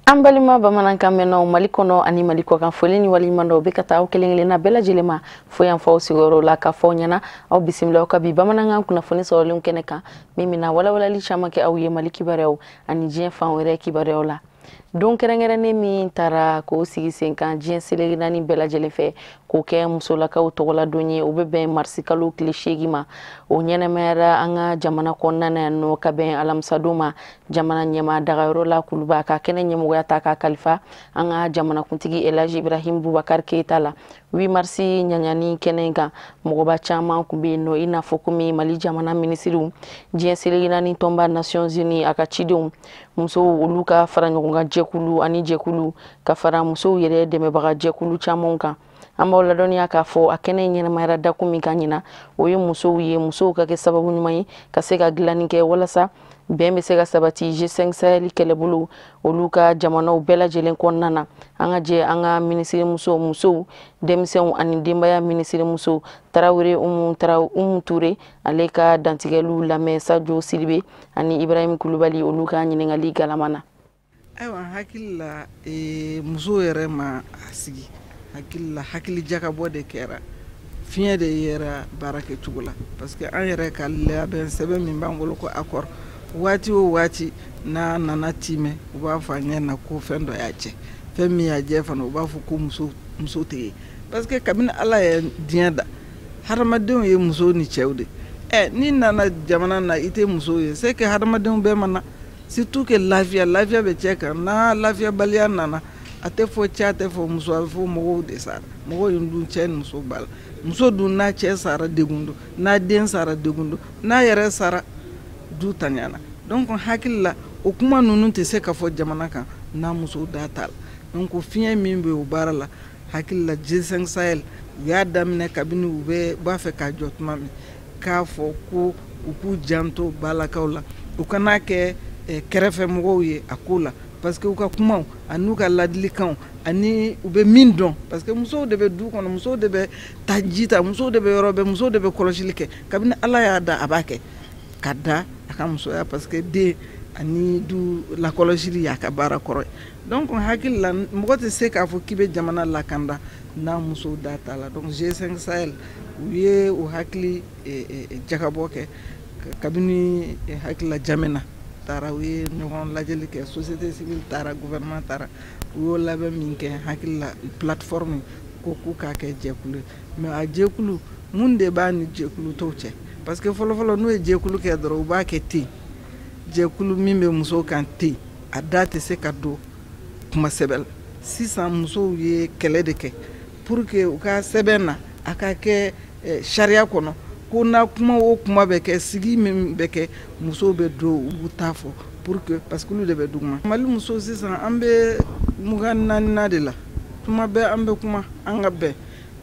Ambalima bamanankan mɛnnaw Mali kɔnɔ ani Mali kɔkan foli ni waliɲuman bɛ ka taa aw kelen-kelenna bɛɛ lajɛlen ma fo yan fɔ aw sigiyɔrɔ la k'a fɔ ɲɛna aw bisimila ka bi bamanankan kunnafoni sɔrɔlen kɛnɛ kan min bɛna walawalali caman kɛ aw ye Mali kibaruyaw ani diɲɛ fan wɛrɛ kibaruyaw la. Don kɛrɛnkɛrɛnnen min taara k'o sigi sen kan diɲɛ selege naani bɛɛ lajɛlen fɛ k'o kɛ musolakaw tɔgɔla don ye o bɛ bɛn marisi kalo tile 8 ma o ɲɛnɛmayara an ka jamana kɔnɔna yan nɔ ka bɛn alamisadon ma jamana ɲɛmaa dagayɔrɔ la Kuluba ka kɛnɛ ɲɛmɔgɔya ta ka kalifa an ka jamanakuntigi Elaji Ibrahim Bubakar Keita la 8 marisi ɲaɲani kɛnɛ kan mɔgɔba caman kun bɛ yen nɔ i n'a fɔ komi Mali jamana minisiriw diɲɛ selege naani tɔnba Nations Unies a ka cidenw musow olu ka fara ɲɔgɔn kan jɛkulu ani jɛkulu ka fara musow yɛrɛ dɛmɛbaga jɛkulu caman kan an b'aw ladɔnniya k'a fɔ a kɛnɛ ɲɛnɛmayara dakun min kan ɲina o ye musow ye musow ka kɛ sababu ɲuman ye ka se ka dilanni kɛ walasa bɛn bɛ se ka sabati G5 Sahel kɛlɛbolo olu ka jamanaw bɛɛ lajɛlen kɔnɔna na an ka jɛ an ka minisiri musow denmisɛnw ani denbaya minisiri muso Tarawele Umu Ture ale ka dantigɛliw lamɛn Sajo Sidibe ani Ibrahim Kulubali olu ka ɲininkali galamana. Ayiwa hakili la muso yɛrɛ ma sigi hakili jakabɔ de kɛra fiɲɛ de yɛrɛ baara kɛcogo la parce que an yɛrɛ ka labɛn sɛbɛn min b'an bolo ko accord waati o waati n'a nana timɛ u b'a fɔ a ɲɛ na ko fɛn dɔ y'a cɛ fɛn min y'a jɛ fana u b'a fɔ ko muso tɛ ye parce que kabini Ala ye diɲɛ da hadamadenw ye muso ni cɛw de ni nana jamana na i tɛ muso ye c'est que hadamadenw bɛɛ mana surtout que lafiya bɛ cɛ kan n'a lafiyabaliya nana a tɛ fɔ cɛ a tɛ fɔ muso a bɛ fɔ mɔgɔw de sara mɔgɔw ye dun cɛ ni muso b'a la muso dun n'a cɛ sara degun don n'a den sara degun don n'a yɛrɛ sara du taɲana donc hakili la o kuma ninnu tɛ se ka fɔ jamana kan n'a muso da t'a la donc fiɲɛ min bɛ o baara la hakili la G5 Sahel u y'a daminɛ kabini u b'a fɛ k'a jɔ tuma min k'a fɔ ko u k'u janto balakaw la u kana kɛ kɛrɛfɛ mɔgɔw ye a ko la parce que u ka kumaw ani u ka ladilikanw ani u bɛ min dɔn parce que musow de bɛ du kɔnɔ musow de bɛ ta ji ta musow de bɛ yɔrɔ bɛɛ musow de bɛ kɔlɔsili kɛ kabini Ala y'a da a b'a kɛ ka da a ka musoya parce que den ani du lakɔlɔsili y'a ka baara kɔrɔ ye donc hakili la mɔgɔ tɛ se k'a fɔ k'i bɛ jamana lakanda n'a musow da t'a la donc G5 Sahel u ye o hakili jakabɔ kɛ kabini hakili la Jamena taara u ye ɲɔgɔn lajɛli kɛ société civile taara gouvernement taara u y'o labɛn min kɛ hakili la plateforme ko k'u k'a kɛ jɛkulu mais a jɛkulu mun de b'a ni jɛkulu tɔw cɛ parce que fɔlɔfɔlɔ n'u ye jɛkulu kɛ dɔrɔn u b'a kɛ ten jɛkulu min bɛ musow kan ten a da tɛ se ka don kuma sɛbɛn la sisan musow ye kɛlɛ de kɛ pour que u ka sɛbɛn na a ka kɛ sariya kɔnɔ ko na kuma o kuma bɛ kɛ sigi min bɛ kɛ musow bɛ don u b'u ta fɔ pour que parce que olu de bɛ duguma Mali muso sisan an bɛ 24 de la tuma bɛɛ an bɛ kuma an ka bɛn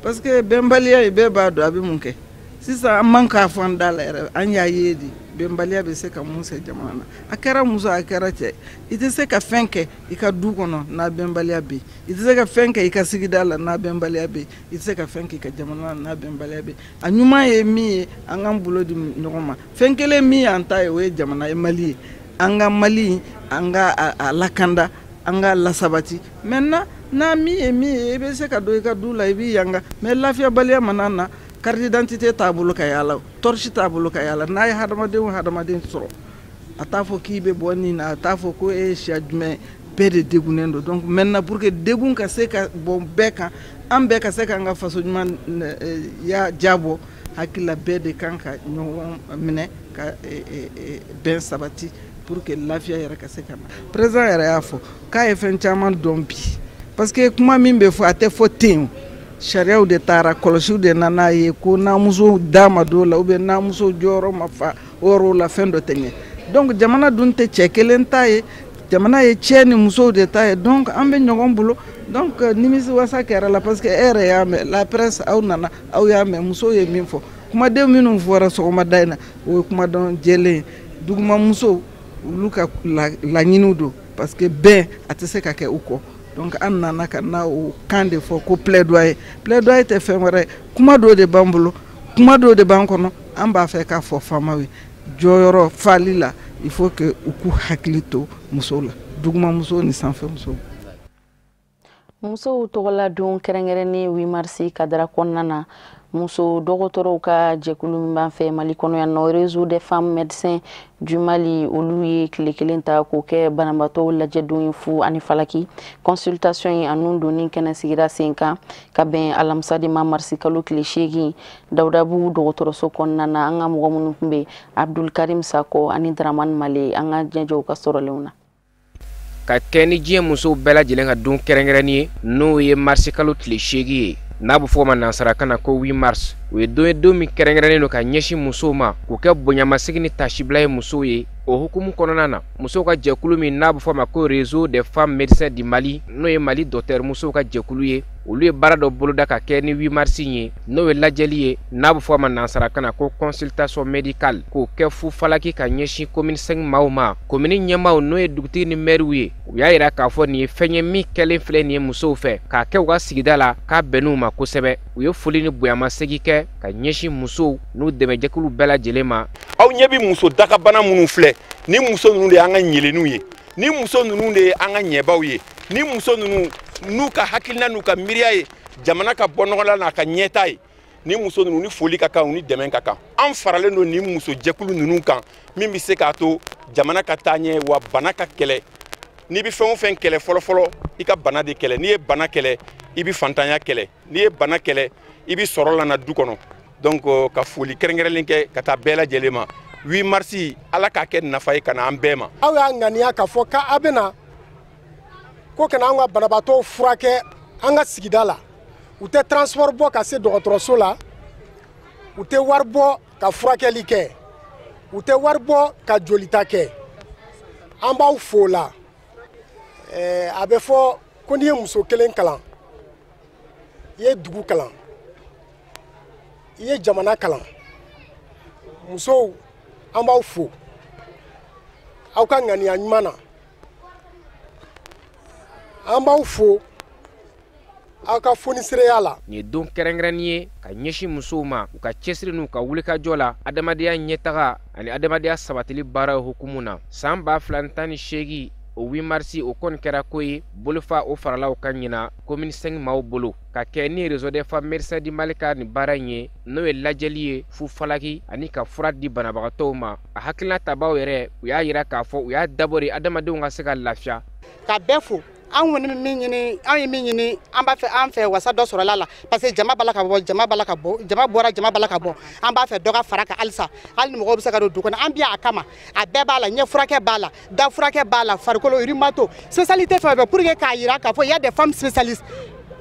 parce que bɛnbaliya ye bɛɛ b'a dɔn a bɛ mun kɛ sisan an man k'a fɔ an da la yɛrɛ an y'a ye de bɛnbaliya bɛ se ka mun se jamana na a kɛra muso a kɛra cɛ i tɛ se ka fɛn kɛ i ka du kɔnɔ n'a bɛnbaliya bɛ yen i tɛ se ka fɛn kɛ i ka sigida la n'a bɛnbaliya bɛ yen i tɛ se ka fɛn kɛ i ka jamana la n'a bɛnbaliya bɛ yen a ɲuman ye min ye an k'an bolo di ɲɔgɔn ma fɛn kelen min y'an ta ye o ye jamana ye Mali ye an ka Mali an ka a lakanda an ka lasabati maintenant n'a min ye i bɛ se ka don i ka du la i b'i yanga mais lafiyabaliya mana na carte d'identité t'a bolo ka yala torche t'a bolo ka yala n'a ye hadamaden sɔrɔ a t'a fɔ k'i bɛ bɔ nin na a t'a fɔ ko e ye siya jumɛn bɛɛ de degunnen don donc maintenant pour que degun ka se ka bɔ bɛɛ kan an bɛɛ ka se k'an ka faso ɲuman jabɔ hakili la bɛɛ de kan ka ɲɔgɔn minɛ ka bɛn sabati pour que lafiya yɛrɛ ka se ka na président yɛrɛ y'a fɔ k'a ye fɛn caman dɔn bi parce que kuma min bɛ fɔ a tɛ fɔ ten sariyaw de taara kɔlɔsiw de nana ye ko n'amuso da ma don la ou bien n'amuso jɔyɔrɔ ma fa o yɔrɔ la fɛn dɔ tɛ ɲɛ donc jamana dun tɛ cɛ kelen ta ye jamana ye cɛ ni musow de ta ye donc an bɛ ɲɔgɔn bolo donc nimisi wasa kɛra la parce que e yɛrɛ y'a mɛn la presse aw nana aw y'a mɛn musow ye min fɔ kumaden minnu fɔra sɔgɔmada in na o ye kumadɔn jɛlen duguma musow olu ka laɲiniw don parce que bɛn a tɛ se ka kɛ u kɔ donc an nana ka na o kan de fɔ ko plaidoyer tɛ fɛn wɛrɛ kuma dɔw de b'an bolo kuma dɔw de b'an kɔnɔ an b'a fɛ k'a fɔ faamaw ye jɔyɔrɔ fali la il faut que u k'u hakili to musow la dugumamuso ni sanfɛmuso. Muso tɔgɔla don kɛrɛnkɛrɛnnen 8 mars kadara kɔnɔna na muso dɔgɔtɔrɔw ka jɛkulu min b'an fɛ Mali kɔnɔ yan nɔ réseau des femmes médecins du Mali olu ye tile kelen ta k'o kɛ banabaatɔw lajɛdon fu ani falaki consultation ye anu donni kɛnɛ sigira sen kan ka bɛn alamisa de ma marsi kalo tile 8 Dawudabu dɔgɔtɔrɔso kɔnɔna na an ka mɔgɔ minnu tun bɛ Abdul Karim Sako ani Dramane Male an ka jɛjɛw ka sɔrɔlenw na. Ka kɛ ni diɲɛ musow bɛɛ lajɛlen ka don kɛrɛnkɛrɛnnen ye n'o ye marsi kalo tile 8 ye n'a bɛ fɔ ma nansarakan na ko 8 mars o ye don min kɛrɛnkɛrɛnnen don ka ɲɛsin musow ma k'o kɛ bonyamasegi ni tasibila ye musow ye o hukumu kɔnɔna na musow ka jɛkulu min n'a bɛ fɔ ma ko réseau des femmes médecins du Mali n'o ye Mali docteur musow ka jɛkulu ye olu ye baara dɔ boloda ka kɛ ni 8 mars ye n'o ye lajɛli ye n'a bɛ fɔ ma nansarakan na ko consultation médicale k'o kɛ fu falaki ka ɲɛsin commune 5 maaw ma commune ɲɛmaaw n'o ye dugutigi ni maire ye u y'a yira k'a fɔ nin ye fɛn ye min kɛlen filɛ nin ye musow fɛ k'a kɛ u ka sigida la k'a bɛnn'u ma kosɛbɛ u ye foli ni bonyamasegi kɛ ka ɲɛsin musow n'u dɛmɛjɛkulu bɛɛ lajɛlen ma. Aw ɲɛ bɛ muso dakabana minnu filɛ ni muso ninnu de y'an ka ɲɛlenninw ye ni muso ninnu de ye an ka ɲɛbaw ye ni muso ninnu n'u ka hakilina n'u ka miiriya ye jamana ka bɔ nɔgɔ la n'a ka ɲɛta ye ni muso ninnu ni foli ka kan u ni dɛmɛ ka kan an faralen don ni muso jɛkulu ninnu kan min bɛ se k'a to jamana ka taa ɲɛ wa bana ka kɛlɛ n'i bɛ fɛn o fɛn kɛlɛ fɔlɔ-fɔlɔ i ka bana de kɛlɛ n'i ye bana kɛlɛ i bɛ fantanya kɛlɛ n'i ye bana kɛlɛ i bɛ sɔrɔ lana du kɔnɔ donc ka foli kɛrɛnkɛrɛnlen kɛ ka taa bɛɛ lajɛlen ma 8 mars ala k'a kɛ nafa ye ka na an bɛɛ ma. Aw y'a ŋaniya k'a fɔ k'a bɛna ko kana an ka banabaatɔw furakɛ an ka sigida la u tɛ transport bɔ ka se dɔgɔtɔrɔso la u tɛ wari bɔ ka furakɛli kɛ u tɛ wari bɔ ka jolita kɛ an b'aw fo la a bɛ fɔ ko n'i ye muso kelen kalan i ye dugu kalan i ye jamana kalan musow an b'aw fo aw ka ŋaniya ɲuman na an b'aw fo aw ka fonisereya la. Nin ye don kɛrɛnkɛrɛnnen ye ka ɲɛsin musow ma u ka cɛsiri n'u ka wulikajɔ la adamadenya ɲɛtaga ani adamadenya sabatili baara hukumu na san 2018 o 8 mars o kɔni kɛra ko ye bolofa o farala o kan ɲina commune 5 maaw bolo ka kɛ ni réseau des femmes médecins du Mali ka nin baara in ye n'o ye lajɛli ye fu falaki ani ka fura di banabagatɔw ma a hakilina tabaw yɛrɛ u y'a yira k'a fɔ u y'a dabɔ de adamadenw ka se ka lafiya ka bɛɛ fo an kɔni bɛ min ɲini an ye min ɲini an b'a fɛ an fɛ wasa dɔ sɔrɔla la parce que jama bala ka bɔ jama bala ka bɔ jama bɔra jama bala ka bɔ an b'a fɛ dɔ ka fara kan halisa hali ni mɔgɔw bɛ se ka don du kɔnɔ an bɛ a kama a bɛɛ b'a la ɲɛ furakɛ b'a la da furakɛ b'a la farikolo rhumato spécialité fɛn fɛn pour que k'a yira k'a fɔ il y a des femmes spécialistes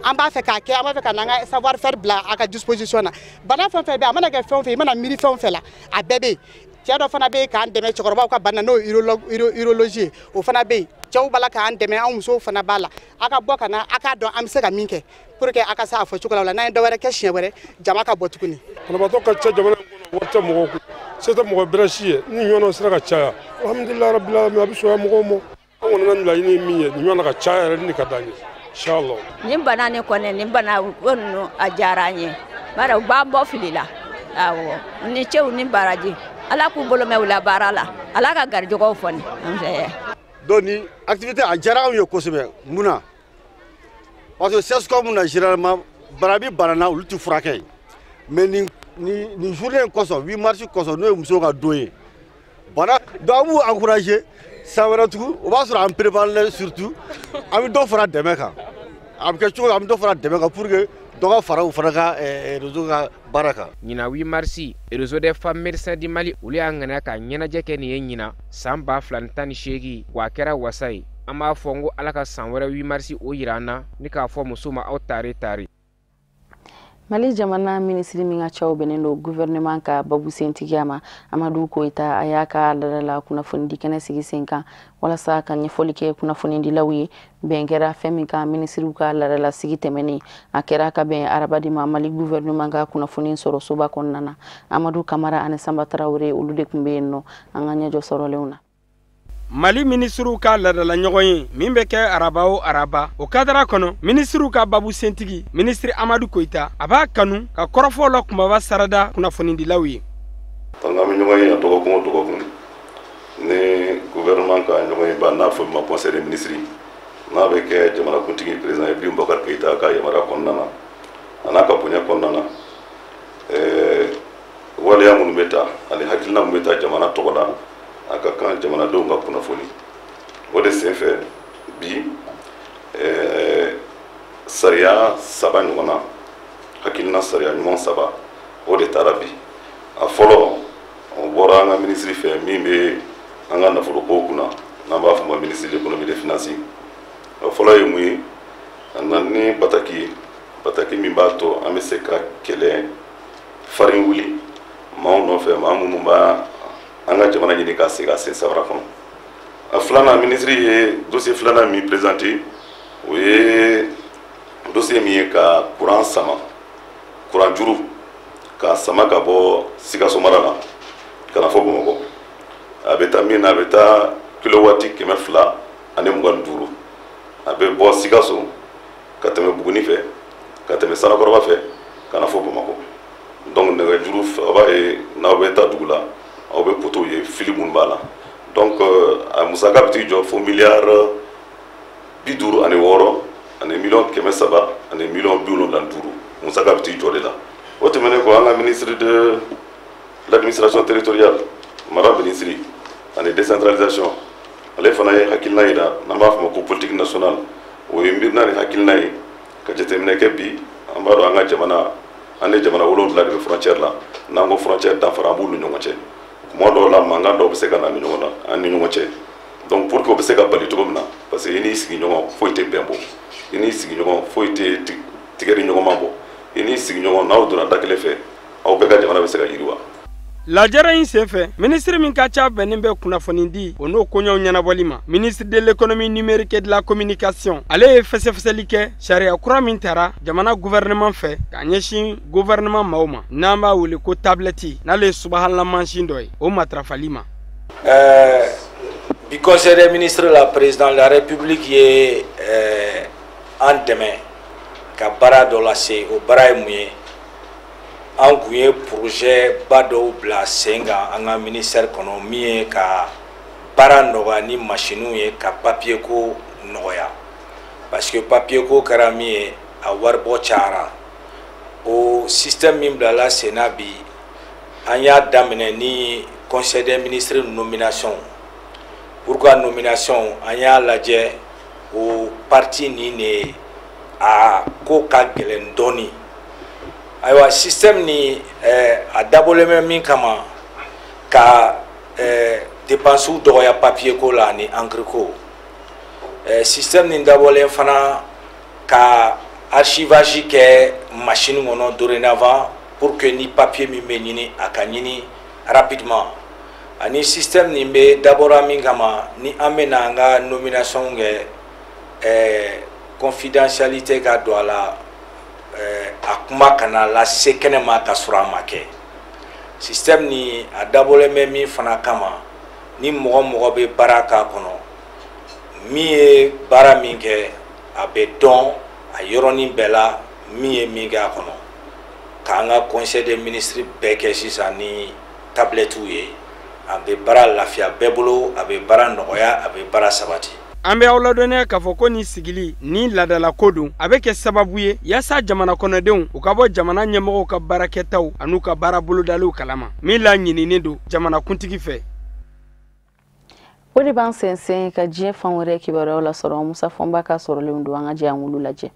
an b'a fɛ k'a kɛ an b'a fɛ ka n'an ka savoir faire bila a ka disposition na bana fɛn fɛn bɛ a mana kɛ fɛn o fɛn i mana miiri fɛn o fɛn la a bɛɛ bɛ yen cɛ dɔ fana bɛ yen k'an dɛmɛ cɛkɔrɔbaw ka bana n'o ye urologie ye o fana bɛ yen cɛw b'a la k'an dɛmɛ anw musow fana b'a la a ka bɔ ka na a k'a dɔn an bɛ se ka min kɛ pour que a ka se a fɔ cogo la n'an ye dɔ wɛrɛ kɛ siɲɛ wɛrɛ jama ka bɔ tuguni. banabaatɔ ka ca jamana in kɔnɔ wari tɛ mɔgɔw kun se tɛ mɔgɔ bɛrɛ si ye ni ɲɔgɔnnaw sera ka caya alhamdulilayi rabbil alamin a bɛ sɔrɔ mɔgɔw ma an kɔni ka laɲini ye min ye nin ɲɔgɔnna ka caya yɛrɛ ni ka d'an ye inshallah. Nin bana ni kɔni nin bana ninnu a diyara an ye bari u b'an bɔ fili la awɔ ni cɛw ni baraji ala k'u bolo mɛn u la baara la ala ka garijɛgɛw fɔ an fɛ. Donc ni activité a diyara anw ye kosɛbɛ mun na parce que CSCOM na généralement barabi banana olu tɛ furakɛ mais nin journée in kɔsɔn 8 mars kɔsɔn n'o ye musow ka don ye bana donc an b'u encourager san wɛrɛ tugun o b'a sɔrɔ an préparé surtout an bɛ dɔ fara dɛmɛ kan a bɛ kɛ cogo an bɛ dɔ fara dɛmɛ kan pour que dɔ ka fara u fana ka réseau ka baara kan. Ɲina 8 mars réseau des femmes médecins du Mali olu y'a ŋaniya ka ɲɛnajɛ kɛ nin ye ɲina san 2018 wa a kɛra wasa ye an b'a fɔ n ko ala ka san wɛrɛ 8 mars o yira an na ni k'a fɔ muso ma aw tare tare. Mali jamana minisiri min ka caw bɛnnen don gouvernement ka babu sentigiya ma Amadu Koyita a y'a ka ladala kunnafoni di kɛnɛ sigi sen kan walasa ka ɲɛfɔli kɛ kunnafoni dilaw ye bɛn kɛra fɛn min kan minisiriw ka ladala sigi tɛmɛnen a kɛra ka bɛn araba di ma Mali gouvernement ka kunnafoni sɔrɔ soba kɔnɔna na Amadu Kamara ani Samba Traoré olu de tun bɛ yen nɔ an ka ɲɛjɔ sɔrɔlenw na. Mali ministru ka ladala ɲɔgɔn ye min bɛ kɛ araba o araba o kadara kɔnɔ ministru ka babu sentigi ministre Amadu Koyita a b'a kanu ka kɔrɔfɔ la kumaba sarada kunnafonidilaw ye. An bɛ ɲɔgɔn ye dɔgɔkun o dɔgɔkun ni gouvernement ka ɲɔgɔn ba n'a fɔ ma conseil des ministres n'a bɛ kɛ jamanakuntigi président Ibrahim Boubacar Keïta ka yamaruya kɔnɔna na a n'a ka bonya kɔnɔna na waleya minnu bɛ ta ani hakilina minnu bɛ ta jamana tɔgɔ la a ka kan jamanadenw ka kunnafoni o de senfɛ bi sariya 3 ɲɔgɔn na hakilina sariya ɲuman 3 o de taara bi a fɔlɔ o bɔra an ka ministre fɛ min bɛ an ka nafolo ko kunna n'an b'a fɔ ma ministre de l'économie et des finances a fɔlɔ ye mun ye a nana ni bataki min b'a to an bɛ se ka kɛlɛ farin wuli maaw nɔfɛ maa minnu b'a an ka jamana ɲini ka se ka sen sabara kɔnɔ a filanan ministre ye dossier filanan min présenté o ye dossier min ye ka courant sama courant juru ka sama ka bɔ Sikaso mara la ka na fɔ Bamakɔ a bɛ taa min na a bɛ taa kilowati 225 a bɛ bɔ Sikaso ka tɛmɛ Buguni fɛ ka tɛmɛ Sarakɔrɔba fɛ ka na fɔ Bamakɔ donc nɛgɛjuru faba ye n'aw bɛ taa dugu la aw bɛ poteau ye fili minnu b'a la donc a musaka bɛ t'i jɔ fo miliyari 56 ani miliyɔn 300 ani miliyɔn 75 musaka bɛ t'i jɔ de la o tɛmɛnen kɔ an ka ministre de l'administration territoriale mara ministre ani décentralisation ale fana ye hakilina yira n'an b'a fɔ ma ko politique nationale o ye mirina ni hakilina ye ka jateminɛ kɛ bi an b'a dɔn an ka jamana an ye jamana 7 de bɛ frontière la n'an ko frontière danfara an b'u ni ɲɔgɔn cɛ kuma dɔw la mankan dɔw bɛ se ka na an ni ɲɔgɔn cɛ donc pour que o bɛ se ka bali cogo min na parce que i n'i sigiɲɔgɔn foyi tɛ bɛn bɔ i n'i sigiɲɔgɔn foyi tɛ tigɛri ɲɔgɔn ma bɔ i n'i sigiɲɔgɔn n'aw donna da kelen fɛ aw bɛɛ ka jamana bɛ se ka yiriwa. lajɛrɛ in senfɛ ministre min ka ca bɛnnen bɛ kunnafoni di o n'o koɲɛw ɲɛnabɔli ma ministre de l'économie numérique et de la communication ale ye fɛsɛfɛsɛli kɛ sariya kura min tara jamana gouvernement fɛ ka ɲɛsin gouvernement maaw ma n'an b'a wele ko tablette n'ale ye subahana mansin dɔ ye o matarafali ma. Bi conseil des ministres la président de la république ye an dɛmɛ ka baara dɔ lase o baara ye mun ye an kun ye projet ba dɔw bila sen kan an ka ministère kɔnɔ min ye ka baara nɔgɔya ni machines ye ka papier ko nɔgɔya parce que papier ko kɛra min ye a waribɔ cayara o système min bilala sen na bi an y'a daminɛ ni conseil des ministres nomination pourquoi nomination an y'a lajɛ o parti ni ne a ko ka gɛlɛn dɔɔni ayiwa système ni a dabɔlen bɛ min kama ka dépenses dɔgɔya papier ko la ni encre ko système ni dabɔlen fana ka archivage kɛ machine kɔnɔ dorénavant pour que ni papier min bɛ ɲini a ka ɲini rapidement ani système ni bɛ dabɔra min kama ni an bɛna an ka nomination kɛ confidentialité ka don a la a kuma kana lase kɛnɛma ka sɔrɔ a ma kɛ système ni a dabɔlen bɛ min fana kama ni mɔgɔ mɔgɔ bɛ baara k'a kɔnɔ min ye baara min kɛ a bɛ dɔn a yɔrɔnin bɛɛ la min ye min kɛ a kɔnɔ k'an ka conseil des ministres bɛɛ kɛ sisan ni tablette ye a bɛ baara lafiya bɛɛ bolo a bɛ baara nɔgɔya a bɛ baara sabati. an bɛ aw ladɔnniya k'a fɔ ko nin sigili ni ladala ko don a bɛ kɛ sababu ye yaasa jamana kɔnɔdenw u ka bɔ jamana ɲɛmɔgɔw ka baarakɛtaw an'u ka baara bolodaliw kalama min la ɲininen don jamanakuntigi fɛ. o de b'an sɛnsɛn ka diɲɛ fan wɛrɛ kibaruyaw lasɔrɔ Musa Fɔnba ka sɔrɔlenw don an ka jɛ an wulu lajɛ.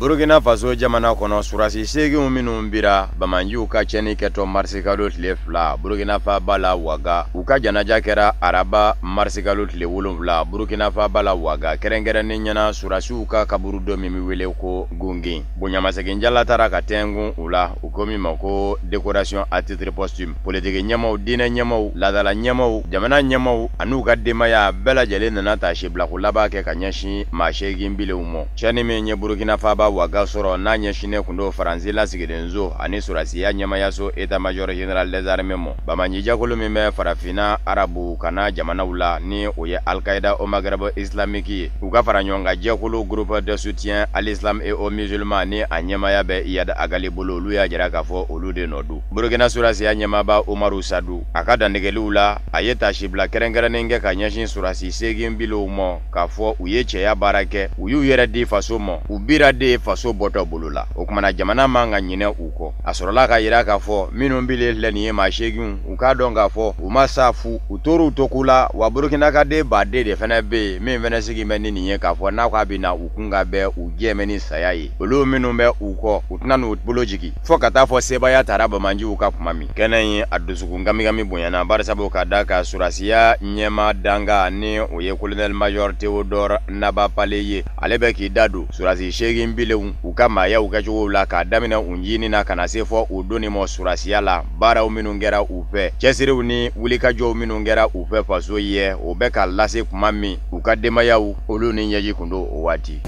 Burkina Faso jamana kono surasi segiw minnu bira bamanjiw ka cɛni kɛtɔ marsikalo tile 2 Burkina Faso la waga u ka janaja kɛra araba marsikalo tile 7 Burkina Faso la waga kɛrɛnkɛrɛnnen ɲɛna surasiw ka kaburu dɔ min bɛ wele ko Gungi bonyamasegin jala tara ka tɛngun u la u ko min ma ko décoration à titre posthume politique ɲɛmaw diinɛ ɲɛmaw ladala ɲɛmaw jamana ɲɛmaw an'u ka denbaya bɛɛ lajɛlen nana ta sibilako laban kɛ ka ɲɛsin maa 8 bilenw ma cɛni min ye Burkina Faso waga sɔrɔ n'a ɲɛsinnen kun do Faransi lasigilenso ani surasiya ɲɛmayaso état-major général des armées mɔ. Bamaɲijɛkulu min bɛ farafinna arabu kana jamanaw la ni o ye Al-Qaïda au Maghreb islamique ye. U ka fara ɲɔgɔn kan jɛkulu groupe de soutien à l'islam et aux musulmans ni a ɲɛmaya bɛ Iyad Agali bolo olu y'a jira k'a fɔ olu de nɔ do. Burkina surasiya ɲɛmaaba Umaru Sadu a ka dannigɛliw la a ye tasibila kɛrɛnkɛrɛnnen kɛ ka ɲɛsin surasi 8 biliw mɔ k'a fɔ u ye cɛya baara kɛ u y'u yɛrɛ di faso mɔ u bira de faso bɔtɔ bolo la. O kumana jamana man ka ɲinɛ u kɔ. A sɔrɔla ka yira k'a fɔ minnu bilen filɛ nin ye maa 8 u k'a dɔn k'a fɔ u ma sa fu u tor'u toku la wa Burkina ka den baden de fɛnɛ be yen min fɛnɛ sigi bɛ ni nin ye k'a fɔ n'a k'a bɛna u kun ka bɛn u jɛmɛ ni saya ye. Olu minnu bɛ u kɔ u tɛna n'u bolo jigi fɔ ka taa fɔ sebaya taara Bamanjiw ka kuma min. Kɛnɛ in a dusukun gamigami bonyana barisabu ka da ka surasiya ɲɛma danga ni o ye colonel major Théodore Nabapale ye. Ale bɛ k'i da don surasi 8 bilenw u ka maayaw kɛcogow la k'a daminɛ u ɲini na ka na se fɔ u donni mɔ surasiya la baaraw minnu kɛra u fɛ cɛsiriw ni wulikajɔw minnu kɛra u fɛ faso ye o bɛ ka lase kuma min u ka denbayaw olu ni ɲɛji kun do o waati.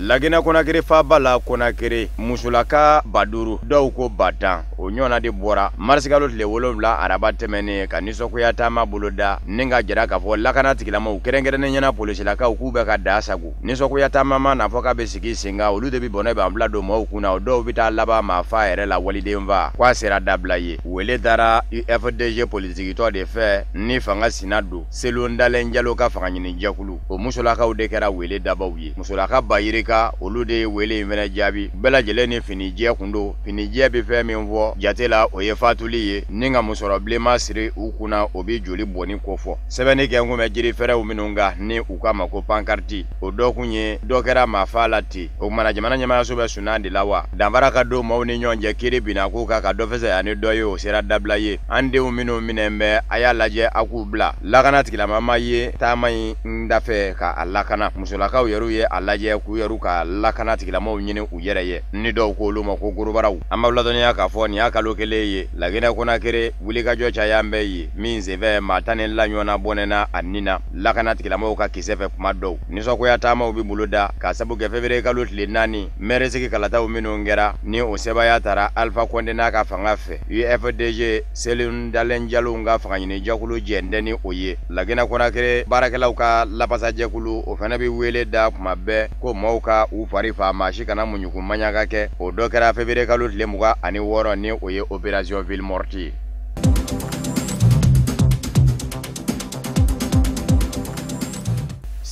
Lagina Konakiri Fabala Konakiri musulaka baduru dɔw ko batan o ɲɔna de bɔra marsikalo tile 7 araba tɛmɛnen ka nisɔngoya taama boloda ni ka jira k'a fɔ lakana tigilamaw kɛrɛnkɛrɛnnen ɲɛna polisilakaw k'u bɛ ka da sago nisɔngoya taama ma n'a fɔ k'a bɛ sigi sen kan olu de bi bɔnɛ b'an bila don mɔɔw kunna o dɔw bi taa laban maa fa yɛrɛ la waliden fa k'a sera dabila ye wele dara UFDG politikitɔ de fɛ ni fanga sina don Selon Dalen Jalo ka fanga ɲini jɛkulu o musolakaw de kɛra wele dabaw ye musolaka bayirika olu de wele in fɛnɛ jaabi bɛɛ lajɛlen ni finijɛ kun do finijɛ bi fɛn min fɔ jate la o ye fatuli ye ni ka musɔrɔ bilenma siri u kunna o bi joli bɔni kofɔ sɛbɛnni kɛ kun bɛ jiri fɛrɛw minnu kan ni u ka ma ko pankarti o dɔ kun ye dɔ kɛra maa fa la ten o kumana jamana ɲɛmayaso bɛ sunan de la wa danfara ka don maaw ni ɲɔgɔn cɛ kiri binna k'u ka dɔ fɛsɛ ani dɔ ye o sera dabila ye an denw minnu minɛn bɛ a y'a lajɛ a k'u bila lakana tigilamama ye taama in dafɛ ka a lakana musolakaw yɛrɛw ye a lajɛ k'u yɛrɛ ka lakana tigilamaw ɲini u yɛrɛ ye ni dɔw ko olu ma ko gorobaraw an b'a ladɔnniya k'a fɔ nin y'a kalo kelen ye Lagina Konakiri wulikajɔ caya bɛ ye min senfɛ maa 10 la ɲɔgɔnna bɔnɛna a nin na lakana tigilamɔgɔw ka kisɛ fɛ kuma dɔw nisɔngoya taamaw bi bolo da ka sabu kɛ février kalo tile 4 mɛresigi kalataw minnu kɛra ni o sɛbaya taara Alpha Condé n'a ka fanga fɛ UFDG Selon Dalen Jalo ka fanga ɲini jɛkulu jɛndɛ ni o ye Lagina Konakiri baarakɛlaw ka lapasa jɛkulu o fana bi wele da kuma bɛɛ ko maaw ka u fari fa maa si kana muɲugu maɲaga kɛ o dɔ kɛra février kalo tile 26 ni o ye opération ville morte ye.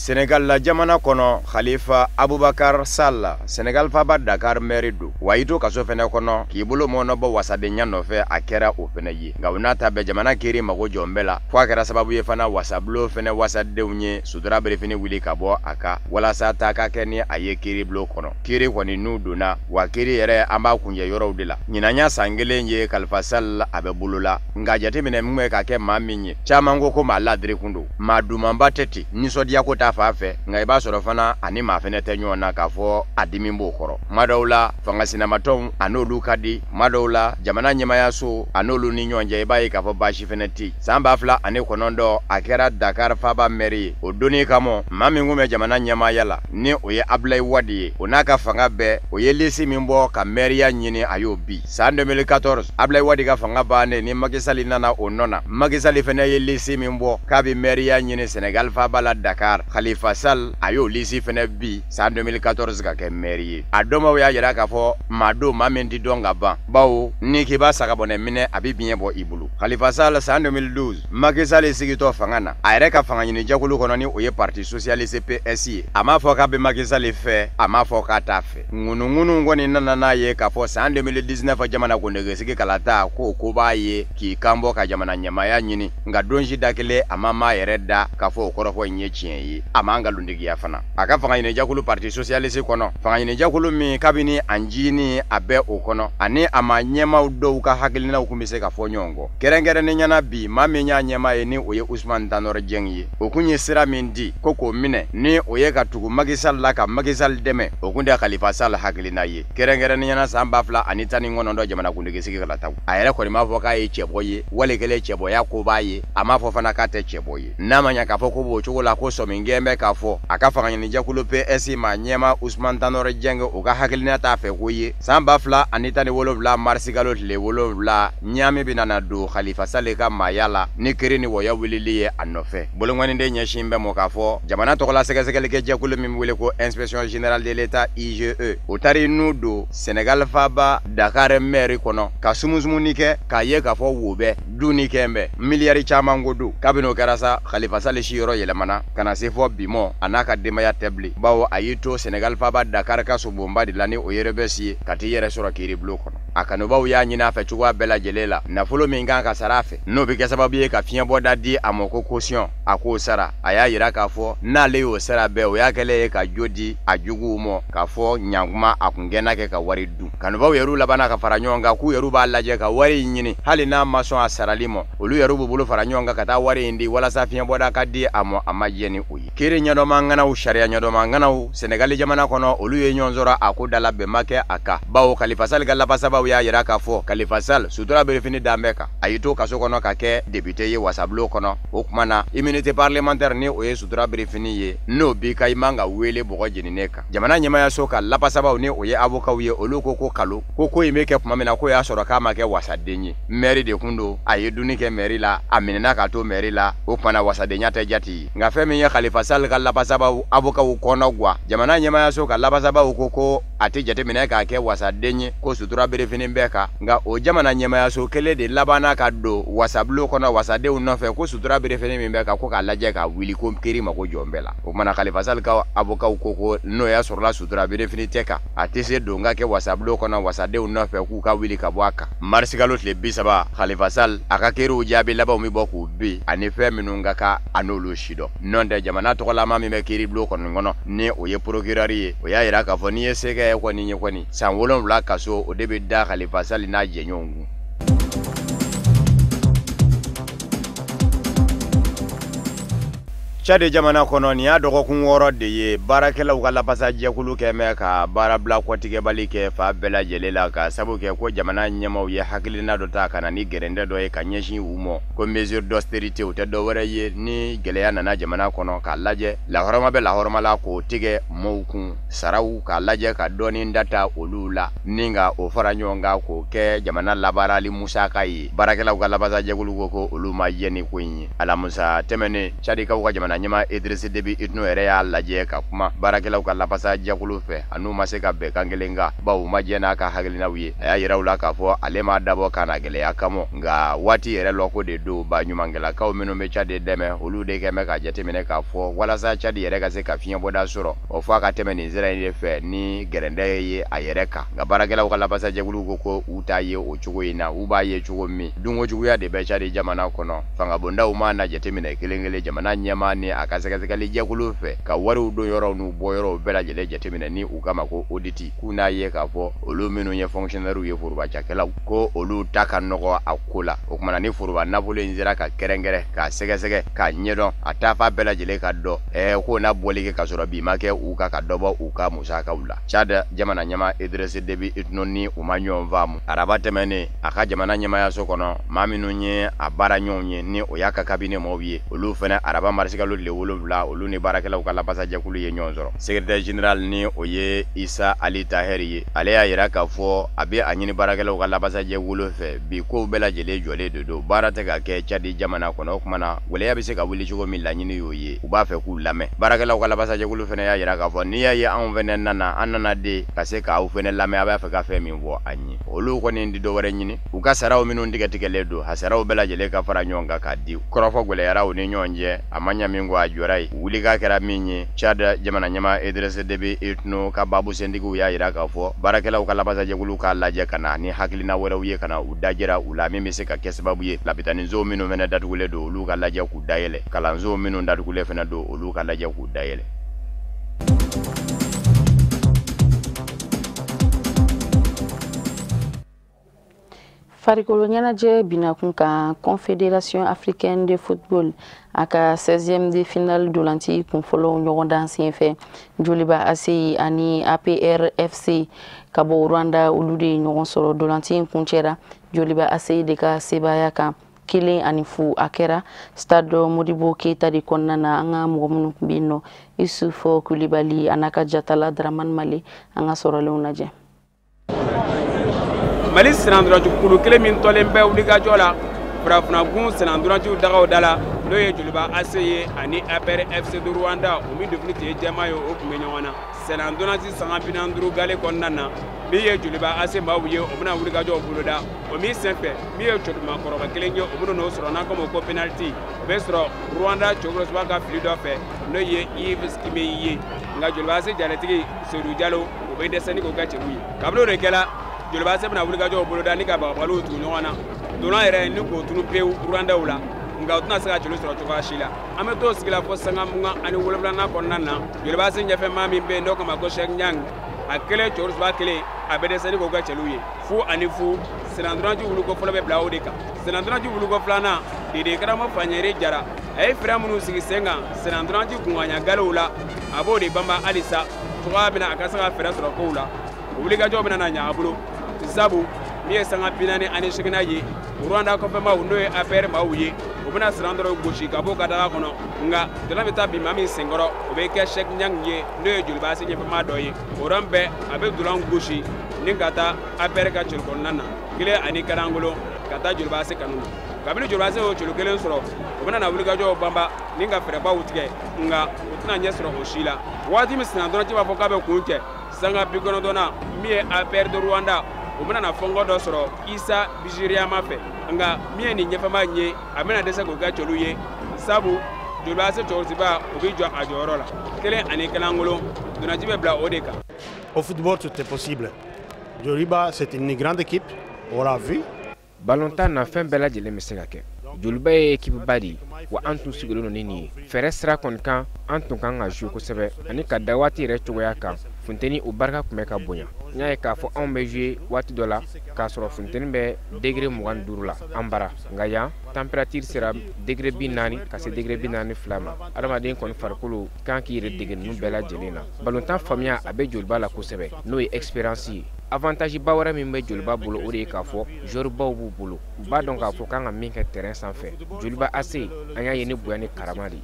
Senegal la jamana kɔnɔ Khalifa Abubakar Sall Senegal faba Dakar maire do wa i to kaso fɛnɛ kɔnɔ k'i bolo mɔnɔbɔ wasadenya nɔfɛ a kɛra o fɛnɛ ye nka u n'a ta bɛɛ jamana kiri mago jɔn bɛɛ la fɔ a kɛra sababu ye fana wasabulo fɛnɛ wasadenw ye sutura berefini wuli ka bɔ a ka walasa ta ka kɛ ni a ye kiri bulo kɔnɔ kiri kɔni n'u donna wa kiri yɛrɛ an b'a kunjɛ yɔrɔw de la ɲinanya san kelen ye Khalifa Sall a bɛ bolo la nka jateminɛ min bɛ ka kɛ maa min ye caman ko maa ladiri kun do maa dumanba tɛ ten nisɔndiya ko ta fa fɛ nka i b'a sɔrɔ fana ani maa fɛnɛ tɛ ɲɔgɔn na k'a fɔ a dimi b'o kɔrɔ kuma dɔw la fanga sinamatɔw a n'olu ka di kuma dɔw la jamana ɲɛmayaso a n'olu ni ɲɔgɔn cɛ i b'a ye k'a fɔ baasi fɛnɛ tɛ san 2009 a kɛra Dakar faba maire ye o donni kama maa min kun bɛ jamana ɲɛmaya la ni o ye Ablaye Wade ye o n'a ka fanga bɛɛ o ye lisi min bɔ ka mairiya ɲini a y'o bi san 2014 Ablaye Wade ka fanga bannen ni Macky Sall nana o nɔ na Macky Sall fɛnɛ ye lisi min bɔ k'a bɛ mairiya ɲini Senegal faba la Dakar Khalifa Sall a y'o lisi fɛnɛ bi san 2014 ka kɛ maire ye a dɔnbaw y'a yira k'a fɔ maa don maa min ti dɔn ka ban bawo ni k'i b'a sagabɔnɛ minɛ a bɛ biɲɛ bɔ i bolo Khalifa Sall san 2012 Macky Sall sigitɔ fanga na a yɛrɛ ka fanga ɲini jɛkulu kɔnɔ ni o ye parti socialiste PS ye a m'a fɔ k'a bɛ Macky Sall fɛ a m'a fɔ k'a t'a fɛ ŋunuŋunu kɔni nana n'a ye k'a fɔ san 2019 jamana kundegesigi kalata ko ko b'a ye k'i kan bɔ ka jamana ɲɛmaya ɲini nka don si da kelen a ma maa yɛrɛ da k'a fɔ o kɔrɔfɔ in ye tiɲɛ ye amanga lundigiya fana aka fanga ɲini jakulu parti socialiste kono fanga ɲini jakulu mi kabini anjini abe o kono ani ama ɲɛmaw dɔw ka hakilinaw kun bɛ se ka fɔ ɲɔgɔn kɔ kɛrɛnkɛrɛnnen ɲɛna bi maa min y'a ɲɛma ye ni o ye Usman Tanor Dieng ye o kun ye sira min di ko k'o minɛ ni o ye ka tugu Macky Sall la ka Macky Sall dɛmɛ o kun tɛ Khalifa Sall hakilina ye kɛrɛnkɛrɛnnen ɲɛna san 2019 jamanakuntigi sigi la taw a yɛrɛ kɔni m'a fɔ k'a ye cɛbɔ ye walikɛlen cɛbɔya ko b'a ye a m'a fɔ fana k'a tɛ cɛbɔ ye n'a ma ɲa k'a fɔ ko b'o cogo la ko sɔmingɛn bɛ k'a fɔ a ka fanga ɲini jakulu PS ma ɲɛma Usman Tanor Dieng o ka hakilina t'a fɛ ko ye san 2017 marisi kalo tile 7 ɲaami bɛ nana don Khalifa Sall ka maaya la ni kiri ni wɔya wulili ye a nɔfɛ bolongwaninde ɲɛsin bɛ mɔ k'a fɔ jamana tɔgɔla sɛgɛsɛgɛlikɛ jɛkulu min wele ko inspection générale de l'État IGE o tari n'u don Sénégal faba Dakar maire kɔnɔ ka sumusumuni kɛ k'a ye k'a fɔ wo bɛ duni kɛnbɛ miliyari caman ko don kabini o kɛra sa Khalifa Sall si yɔrɔ yɛlɛmana ka na se fɔ bimɔ a n'a ka denbaya tɛ bilen bawo a y'i to Sénégal faba Dakar ka sobonba de la ni o yɛrɛ bɛ si ye ka t'i yɛrɛ sɔrɔ kiiri bulon kɔnɔ a kanubaw y'a ɲini a fɛ cogoya bɛɛ lajɛlen la nafolo min kan ka sara a fɛ n'o bɛ kɛ sababu ye ka fiɲɛbɔda di a ma ko caution a k'o sara a y'a yira k'a fɔ n'ale y'o sara bɛɛ o y'a kɛlen ye ka jo di a juguw ma k'a fɔ ɲankuma a kun gɛnna kɛ ka wari dun kanubaw yɛrɛw labanna ka fara ɲɔgɔn kan k'u yɛrɛw b'a lajɛ ka wari in ɲini hali n'a ma sɔn a sarali ma olu yɛrɛw b'u bolo fara ɲɔgɔn kan ka taa wari in di walasa fiɲɛbɔda ka di a ma a ma jɛ ni o ye kiiri ɲɛdɔmanganaw sariya ɲɛdɔmanganaw Sénégal jamana kɔnɔ olu ye ɲɔgɔn sɔrɔ a ko dala bɛnba kɛ a kan bawo Khalifa Sall ka lafasabaw y'a yira k'a fɔ Khalifa Sall sutura bere fini danbɛ kan a y'i to kaso kɔnɔ ka kɛ député ye wasabulon kɔnɔ o kuma na immunité parlementaire ni o ye sutura bere fini ye n'o b'i ka i man ka wele bɔgɔ jeninen kan jamana ɲɛmayaso ka lafasabaw ni o ye avocaw ye olu ko kalo ko in bɛ kɛ tuma min na ko y'a sɔrɔ k'a ma kɛ wasaden ye maire de kun don a ye dunni kɛ maire la a minɛna ka to maire la o kuma na wasadenya tɛ jati ye nka fɛn min ye Khalifa Sall ka lafasabaw avocaw kɔnɔ guwa jamana ɲɛmayaso ka lafasabaw ko a tɛ jateminɛ k'a kɛ wasaden ye ko sutura bere fini bɛɛ kan nka o jamana ɲɛmayaso kelen de labanna ka don wasabulon kɔnɔ wasadenw nɔfɛ ko sutura bere fini min bɛɛ kan ko k'a lajɛ ka wuli ko kiri mako jɔn bɛɛ la o kumana Khalifa Sall ka avocaw ko n'o y'a sɔrɔla sutura bere fini tɛ kan a tɛ se don ka kɛ wasabulon kɔnɔ wasadenw nɔfɛ k'u ka wuli ka bɔ a kan marisi kalo tile 30 Khalifa Sall a ka kiriw jaabi labanw mi bɔ k'u bin ani fɛn minnu ka kan a n'olu si dɔn n'o tɛ jamana tɔgɔlama min bɛ kiiri bulon kɔnɔ ni o ye procureur ye o y'a yira k'a fɔ n'i ye se kɛ kɔni ye kɔni san 7 kaso o de bɛ da Khalifa Sall n'a jɛɲɔgɔnw kun. Chade jamana kɔnɔ nin y'a dɔgɔkun 6 de ye baarakɛlaw ka lapasa jɛkulu kɛmɛ ka baara bila kɔtigɛbali kɛ fa bɛɛ lajɛlen la ka sabu kɛ ko jamana ɲɛmaw ye hakilina dɔ ta ka na ni gɛrɛndɛ dɔ ye ka ɲɛsin u ma ko mesure d'austérité o tɛ dɔwɛrɛ ye ni gɛlɛya nana jamana kɔnɔ k'a lajɛ lahɔrɔma bɛ lahɔrɔma la k'o tigɛ mɔɔw kun saraw k'a lajɛ ka dɔɔni data olu la ni ka o fara ɲɔgɔn kan k'o kɛ jamana labaarali musaka ye baarakɛlaw ka lapasa jɛkulu ko olu ma jɛ ni ko in ye alamusa tɛmɛnen Chadikaw ka jamana ɲɛma Idrissa Déby Itno yɛrɛ y'a lajɛ ka kuma baarakɛlaw ka lapasa jɛkulu fɛ a n'u ma se ka bɛn kan kelen kan bawo ma jɛ n'a ka hakilinaw ye a y'a yira u la k'a fɔ ale ma dabɔ ka na gɛlɛya kama nka waati yɛrɛ lɔko de don ba ɲumankɛlakaw minnu bɛ Chad dɛmɛ olu de kɛn bɛ ka jateminɛ k'a fɔ walasa Chad yɛrɛ ka se ka fiɲɛbɔda sɔrɔ o fɔ a ka tɛmɛ nin sira in de fɛ ni gɛrɛndɛ ye a yɛrɛ kan nka baarakɛlaw ka lapasa jɛkulu ko u t'a ye o cogo in na u b'a ye cogo min dunko juguya de bɛ Chad jamana kɔnɔ fangabondaw ma na jateminɛ kelen kelen jamana ɲɛma ni a ka sɛgɛsɛgɛli jɛkulu fɛ ka wariw don yɔrɔw n'u bɔ yɔrɔw bɛɛ lajɛlen jateminɛ ni u kama ko audit k'u n'a ye k'a fɔ olu minnu ye fonctionnaires ye forobacakɛlaw ko olu ta ka nɔgɔ a ko la o kumana ni foroba nafolo in sera ka kɛrɛnkɛrɛn k'a sɛgɛsɛgɛ k'a ɲɛdɔn a taafa bɛɛ lajɛlen ka dɔn ko n'a bɔli kɛ ka sɔrɔ bi ma kɛ u ka dɔbɔ u ka musakaw la Chad jamana ɲɛma Idrissa Déby Itno ni u ma ɲɔgɔn faamu araba tɛmɛnen a ka jamana ɲɛmayaso kɔnɔ maa minnu ye a baara ɲɔgɔnw ye ni o y'a ka cabinet mɔɔw ye olu fɛnɛ araba marisi kalo tile 7 olu ni baarakɛlaw ka lapasa jɛkulu ye ɲɔgɔn sɔrɔ secrétaire général ni o ye Isa Ali Taheri ye ale y'a yira k'a fɔ a bɛ a ɲini baarakɛlaw ka lapasa jɛkulu fɛ bi kow bɛɛ lajɛlen jɔlen de don baara tɛ ka kɛ Chad jamana kɔnɔ o kumana gɛlɛya bɛ se ka wuli cogo min laɲini y'o ye u b'a fɛ k'u lamɛn baarakɛlaw ka lapasa jɛkulu fɛnɛ y'a yira k'a fɔ n'i y'a ye anw fɛnɛ nana an nana de ka se k'aw fɛnɛ lamɛn a b'a fɛ ka fɛn min fɔ an ye olu kɔni di dɔwɛrɛ ɲini u ka saraw minnu tigɛtigɛlen don a saraw bɛɛ lajɛlen ka fara ɲɔgɔn kan k'a di kɔrɔfɔ gɛlɛyaraw ni ɲɔgɔn cɛ a ma ɲa min mingo a jorai wuli ka kɛra min ye Chad jamana ɲɛma Idrissa Déby Itno ka babu sendigiw y'a yira k'a fɔ baarakɛlaw ka labasajɛkulu k'a lajɛ ka na ni hakilina wɛrɛw ye ka na u dajɛra u la min bɛ se ka kɛ sababu ye lapitaninzo minnu fɛnɛ datugulen don olu ka lajɛ k'u dayɛlɛ kalanzo minnu datugulen fɛnɛ don olu ka lajɛ k'u dayɛlɛ. Farikolo ɲɛnajɛ bina kun kan Confédération africaine de football a ka 16e de finale dolanci kunfɔlɔ ɲɔgɔndan senfɛ Joliba ACI ani APR FC ka bɔ Rwanda olu de ɲɔgɔn sɔrɔ dolanci kuncɛra Joliba ACI de ka sebaya kan 1-0 a kɛra Stade Modibo Keita de kɔnɔna na an ka mɔgɔ minnu kun bɛ yen nɔ Isufu Kulibali an'a ka jatala Dramane Male an ka sɔrɔlenw lajɛ. Mali senanduraju kulu kelen min tɔlen bɛ wulikajɔ la farafinnagun senanduraju dagaw da la n'o ye Joliba ACI ani APR FC de Rwanda o min definiti ye jɛma ye o tun bɛ ɲɔgɔn na senanduraju sanga 45 gale kɔnɔna na min ye Joliba ACI maaw ye o bɛna wulikajɔw boloda o min senfɛ min ye cɛdumakɔrɔba kelen ye o bɛna n'o sɔrɔ n'an k'o ko penalty o bɛ sɔrɔ Rwanda cɛkɔrɔba ka fili dɔ fɛ n'o ye Yves Kimeyi ye nka Joliba ACI jaletigi Seydou Diallo o bɛ dɛsɛ k'o kɛ cɛlu ye kabini o de kɛla Joliba ACI bɛna wulikajɔw boloda ni ka bagabaliw tugu ɲɔgɔn na dolan yɛrɛ ni k'o tunu pewu Rwandaw la nka o tɛna se ka cɛlu sɔrɔ cogoya si la an bɛ t'o sigi la fo sanga 27 kɔnɔna na Joliba ACI ɲɛfɛmaa min bɛ yen n'o kama ko Cheikh Nyang a kelen cɛkɔrɔba kelen a bɛ dɛsɛ k'o kɛ cɛlu ye fu ani fu senanduraju wuliko fɔlɔ bɛ bila o de kan senanduraju wuliko filanan Dede Karama Fanyeri Jara a ye fɛɛrɛ minnu sigi sen kan senanduraju kunkanɲa galew la a b'o de banba halisa cogoya bɛna a ka se ka fɛɛrɛ sɔrɔ kow la o wulikajɔ bɛna na ɲɛ a bolo sabu min ye sanga 48 ye Rwanda kɔfɛmaw n'o ye APR maaw ye o bɛna senandɔrɔ gosi ka bɔ ka daga kɔnɔ nka dolan bɛ taa bin maa min senkɔrɔ o bɛ kɛ Cheikh Nyang ye n'o ye Joliba ACI ɲɛfɛmaa dɔ ye o ran bɛɛ a bɛ dolan gosi ni ka taa APR ka celu kɔnɔna na kelen ani Kanangolo ka taa Joliba ACI kanu na kabini Joliba ACI y'o celu kelen sɔrɔ o bɛna na wulikajɔw banba ni ka fɛɛrɛbaw tigɛ nka o tɛna ɲɛ sɔrɔ o si la waati min senandɔrɔci b'a fɔ k'a bɛ kun cɛ sanga 90 min ye APR de Rwanda o bɛna na fɔngɔ dɔ sɔrɔ Isa Bijiriyama fɛ nka min ye nin ɲɛfɛmaa ye a bɛna dɛsɛ k'o kɛ cɛlu ye sabu Joliba ACI cɛkɔrɔba o bɛ jɔ a jɔyɔrɔ la kelen ani Kanangolo donaji bɛ bila o de kan. Au football tout est possible. Joliba c'est une grande équipe, on l'a vu. Ballontan na fɛn bɛɛ lajɛlen bɛ se ka kɛ Joliba ye équipe ba de ye wa an tun sigilen don ni nin ye fɛɛrɛ sira kɔni kan an tun kan ka jouer kosɛbɛ ani ka da waati yɛrɛ cogoya kan funteni o barika tun bɛ ka bonya n y'a ye k'a fɔ anw bɛ jouer waati dɔ la k'a sɔrɔ funteni bɛ degré 25 la an bara nka yan température sera degré 40 ka se degré 42 ma adamaden kɔni farikolo kan k'i yɛrɛ dege ninnu bɛɛ lajɛlen na ballontan faamuya a bɛ Joliba la kosɛbɛ n'o ye expérience ye avantage ba wɛrɛ min bɛ Joliba bolo o de ye k'a fɔ joueur baw b'u bolo u b'a dɔn k'a fɔ k'an ka min kɛ terrain sanfɛ Joliba ACI an y'a ye ni bonya ni karama de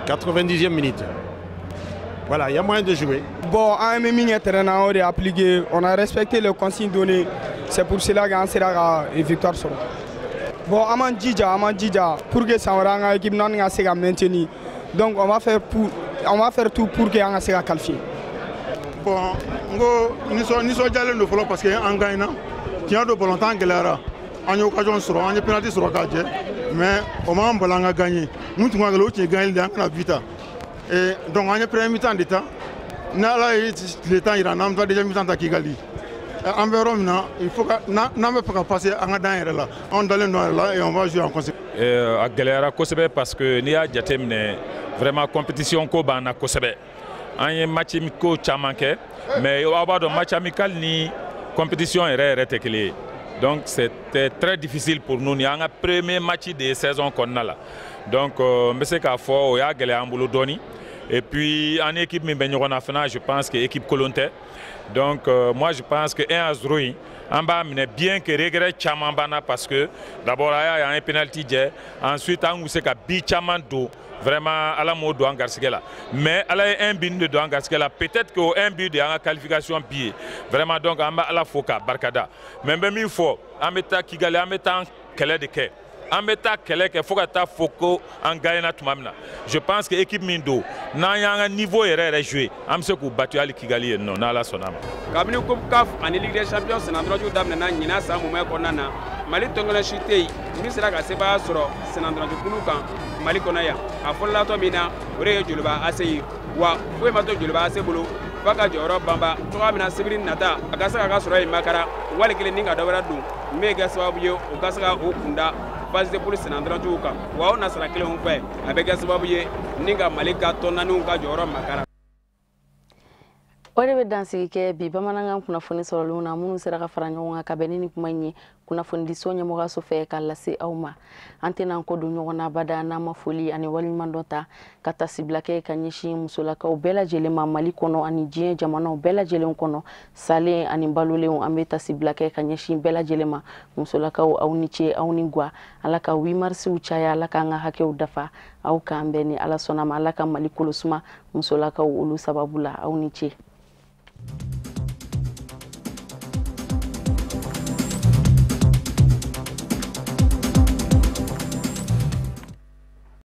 90e minute. Voilà, il y a moyen de jouer. Bon, en MMA terrain on a appliqué, on a respecté les consignes données. C'est pour cela qu'on sera une victoire sur. Bon, on dija pour que ça rende l'équipe non à maintenir. Donc on va faire tout pour que on soit qualifié. Bon, nous sommes déjà le follow parce que en gagnant, tiens de Ballontan galera. On a occasion sur, on a penalty sur le mais au moment où on a gagné, nous avons gagné la vita. Et donc on a pris un mi-temps d'état. Le temps il a déjà mi-temps à Kigali. Environ, il faut que nous pas passer en dans là. On dans le noir là et on va jouer en conséquence. À galera kosebe parce que ni a jatemne vraiment compétition ko bana kosebe. Un match amical chamanke mais il va avoir un match amical ni compétition est clé. Donc c'était très difficile pour nous. Il y a un premier match de saison qu'on a là. Donc je sais qu'à fort il y a galera en boulot doni. Et puis en équipe je pense que l'équipe volontaire. Donc moi je pense que 1-0 en bas bien que regret Chamambana parce que d'abord il y a un penalty ensuite on sait que Bichamando vraiment à la mode de García mais elle a un but de García peut-être que un but de la qualification pied vraiment donc en bas à la foca Barkada mais même il faut en mettant Kigali en mettant quel est de quai an bɛ taa kɛlɛ kɛ fo ka taa fɔ ko an gagnera tuma min na je pense que équipe min don n'an y'an ka niveau yɛrɛ jouer an bɛ se k'u battu hali Kigali yen nɔ n'Ala sɔnna ma. kabini coupe CAF ani Ligue des Champions senandraju daminɛna ɲinan san mumɛ kɔnɔna na Mali tɔnkɔnɔsi tɛ yen min sera ka sebaaya sɔrɔ senandraju kulu kan Mali kɔnɔ yan a fɔlɔlatɔ min na o de ye Joliba AC ye wa foyi ma to Joliba AC bolo f'a ka jɔyɔrɔ banba cogoya min na sibiri nata a ka se k'a ka sɔrɔ yen makara wali kelen ni ka dɔ wɛrɛ don min kɛ sababu ye o ka se ka o kunda phase de poule senandrajuw kan wa o nasara kelenw fɛ a bɛ kɛ sababu ye ni ka Mali ka tɔn naaniw ka jɔyɔrɔ makara. O de bɛ dansigi kɛ bi bamanankan kunnafoni sɔrɔlenw na minnu sera ka fara ɲɔgɔn kan ka bɛn ni kuma in ye kunnafonidiso ɲɛmɔgɔso fɛ k'a lase aw ma an tɛna ko don ɲɔgɔn na bada n'an ma foli ani waliɲuman dɔ ta ka ta sibila kɛ ka ɲɛsin musolakaw bɛɛ lajɛlen ma Mali kɔnɔ ani diɲɛ jamanaw bɛɛ lajɛlen kɔnɔ salen ani balolenw an bɛ ta sibila kɛ ka ɲɛsin bɛɛ lajɛlen ma musolakaw aw ni ce aw ni gwa Ala ka 8 marsiw caya Ala k'an ka hakɛw dafa aw k'an bɛn ni Ala sɔnna ma Ala ka Mali kolosuma musolakaw olu sababu la aw ni ce.